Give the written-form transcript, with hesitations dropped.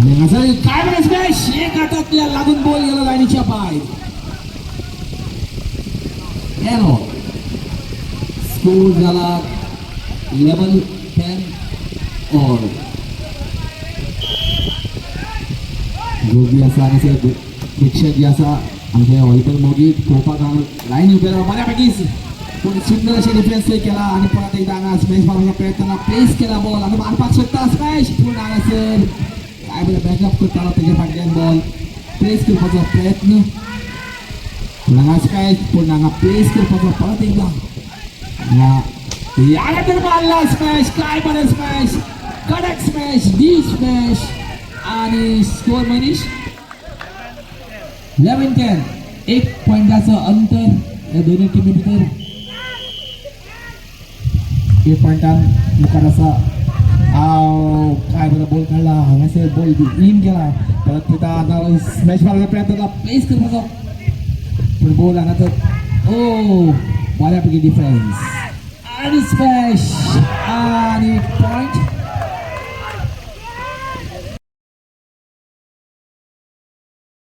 काय म्हणत स्मॅश एक हातातल्या लागून बॉल गेला लाईनीच्या बाहेर. एरो स्कोर झाला 11-10 ऑल. जो बी असा आणि प्रेक्षक जे असा आमच्या व्हॉलीबॉल मोगी पोपा लाईन उभे राहा बऱ्यापैकी पण सुंदर असे डिफेन्स केला आणि परत एकदा स्मॅश मारण्याचा प्रयत्न प्लेस केला बॉल आणि मारपाक शकता स्मॅश पूर्ण सर काय बरं बॅकअप करताना त्याच्या फाटल्यान बॉल प्लेस करपाचो प्रयत्न पुन्हा स्मॅश पुन्हा प्लेस करपाचो परत एकदा याला तर मारला स्मॅश काय बरं स्मॅश कडक स्मॅश डी स्मॅश आणि स्कोर मनीष 11-10 एक पॉइंटाचं अंतर या दोन्ही टीमी भितर. एक पॉइंटान मुखार आसा काय बरं बॉल काढला हांगासर बॉल इन गेला परत तिथं स्मॅश मारण्याचा प्रयत्न केला प्लेस करपाचो पण बॉल हांगासर ओ बऱ्यापैकी डिफेन्स आणि स्मॅश आणि पॉइंट